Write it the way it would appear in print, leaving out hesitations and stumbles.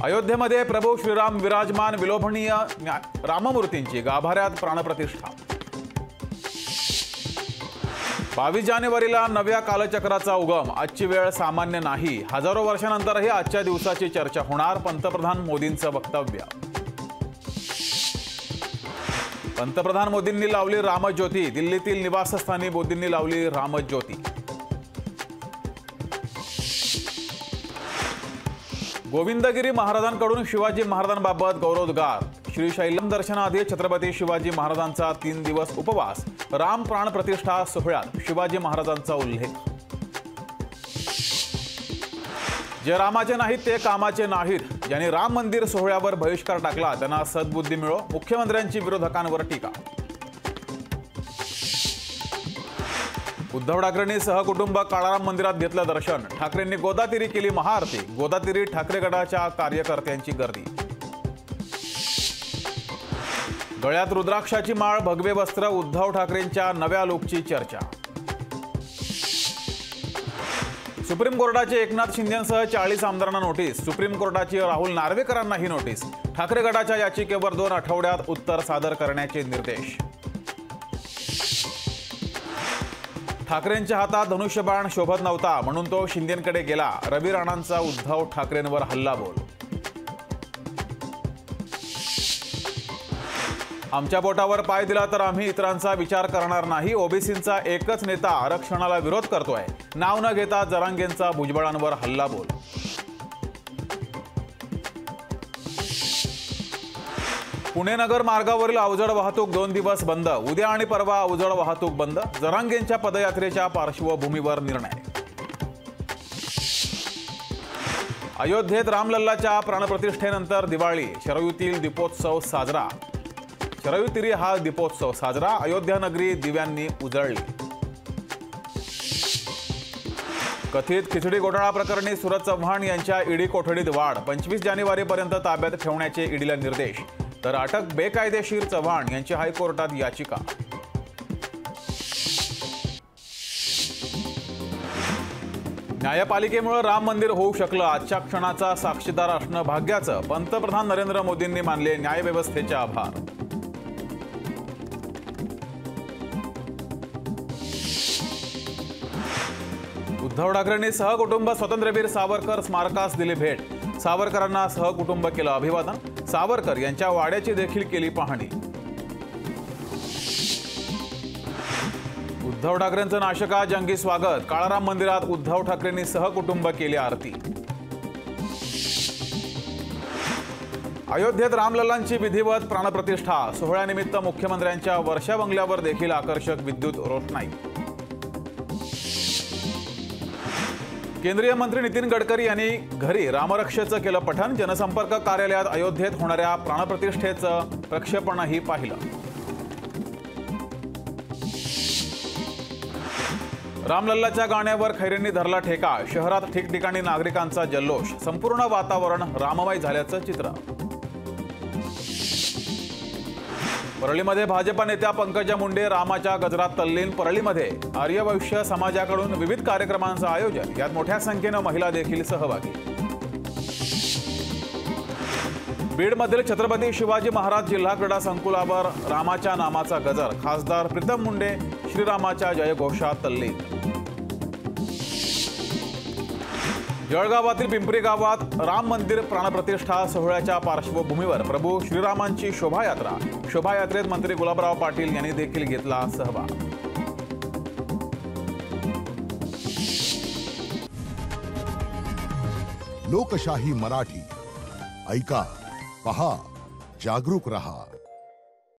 अयोध्येमध्ये प्रभू श्रीराम विराजमान, विलोभनीय राममूर्तींची गाभाऱ्यात प्राणप्रतिष्ठा। 22 जानेवारीला नव्या कालचक्राचा उगम, आजची वेळ सामान्य नाही, हजारो वर्षांनंतरही आजच्या दिवसाची चर्चा होणार, पंतप्रधान मोदींचं वक्तव्य। पंतप्रधान मोदींनी लावली रामज्योती, दिल्लीतील निवासस्थानी मोदींनी लावली रामज्योती। गोविंदगिरी महाराजांकडून शिवाजी महाराजांबाबत गौरवोद्गार। श्रीशैलम दर्शनाआधी छत्रपती शिवाजी महाराजांचा 3 दिवस उपवास, राम प्राण प्रतिष्ठा सोहळ्यात शिवाजी महाराजांचा उल्लेख। जे रामाचे नाहीत ते कामाचे नाहीत, ज्यांनी राम मंदिर सोहळ्यावर बहिष्कार टाकला त्यांना सद्बुद्धी मिळो, मुख्यमंत्र्यांची विरोधकांवर टीका। उद्धव ठाकरेंनी सहकुटुंब काळाराम मंदिरात घेतलं दर्शन, ठाकरेंनी गोदातीरी केली महाआरती, गोदातीरी ठाकरे गटाच्या कार्यकर्त्यांची गर्दी। गळ्यात रुद्राक्षाची माळ, भगवे वस्त्र, उद्धव ठाकरेंच्या नव्या लुकची चर्चा। सुप्रीम कोर्टाची एकनाथ शिंदेंसह 40 आमदारांना नोटीस, सुप्रीम कोर्टाची राहुल नार्वेकरांनाही नोटीस, ठाकरे गटाच्या याचिकेवर 2 आठवड्यात उत्तर सादर करण्याचे निर्देश। ठाकरेंच्या हातात धनुष्यबाण शोभत नव्हता म्हणून तो शिंदेंकडे गेला, रवी राणांचा उद्धव ठाकरेंवर हल्लाबोल। आमच्या बोटावर पाय दिला तर आम्ही इतरांचा विचार करणार नाही, ओबीसींचा एकच नेता आरक्षणाला विरोध करतोय, नाव न घेता जरांगेंचा भुजबळांवर हल्लाबोल। पुणे नगर मार्गावरील अवजड वाहतूक 2 दिवस बंद, उद्या आणि परवा अवजड वाहतूक बंद, जरांगेंच्या पदयात्रेच्या पार्श्वभूमीवर निर्णय। अयोध्येत रामलल्लाच्या प्राणप्रतिष्ठेनंतर दिवाळी, शरयूतील दीपोत्सव साजरा, शरयूतिरी हा दीपोत्सव साजरा, अयोध्या नगरी दिव्यांनी उजळली। कथित खिचडी घोटाळा प्रकरणी सूरज चव्हाण यांच्या ईडी कोठडीत वाढ, 25 जानेवारीपर्यंत ताब्यात ठेवण्याचे ईडीला निर्देश, तर अटक बेकायदेशीर चव्हाण यांची हायकोर्टात याचिका। न्यायपालिकेमुळे राम मंदिर होऊ शकलं, आजच्या क्षणाचा साक्षीदार असणं भाग्याचं, पंतप्रधान नरेंद्र मोदींनी मानले न्यायव्यवस्थेचे आभार। उद्धव ठाकरेंनी सहकुटुंब स्वातंत्र्यवीर सावरकर स्मारकास दिली भेट, सावरकरांना सहकुटुंब केलं अभिवादन, सावरकर यांच्या वाड्याची देखील केली पाहणी। उद्धव ठाकरेंचं नाशका जंगी स्वागत, काळाराम मंदिरात उद्धव ठाकरेंनी सहकुटुंब केली आरती। अयोध्येत रामलल्लांची विधिवत प्राणप्रतिष्ठा, सोहळ्यानिमित्त मुख्यमंत्र्यांच्या वर्षा बंगल्यावर देखील आकर्षक विद्युत रोषणाई। केंद्रीय मंत्री नितीन गडकरी यांनी घरी रामरक्षेचं केलं पठण, जनसंपर्क कार्यालयात अयोध्येत होणाऱ्या प्राणप्रतिष्ठेचं प्रक्षेपणही पाहिलं। रामलल्लाच्या गाण्यावर खैरेंनी धरला ठेका, शहरात ठिकठिकाणी नागरिकांचा जल्लोष, संपूर्ण वातावरण राममय झाल्याचं चित्र। परळीमध्ये भाजपा नेत्या पंकजा मुंडे रामाच्या गजरात तल्लीन, परळीमध्ये आर्यवैश्य समाजाकडून विविध कार्यक्रमांचं आयोजन, यात मोठ्या संख्येनं महिला देखील सहभागी। बीडमधील छत्रपती शिवाजी महाराज जिल्हा क्रीडा संकुलावर रामाच्या नामाचा गजर, खासदार प्रीतम मुंडे श्रीरामाच्या जयघोषात तल्लीन। जळगावातील पिंपरी गावात राम मंदिर प्राणप्रतिष्ठा सोहळ्याच्या पार्श्वभूमीवर प्रभू श्रीरामांची शोभायात्रा, शोभायात्रेत मंत्री गुलाबराव पाटील यांनी देखील घेतला सहभाग। लोकशाही मराठी ऐका, पहा, जागरूक रहा।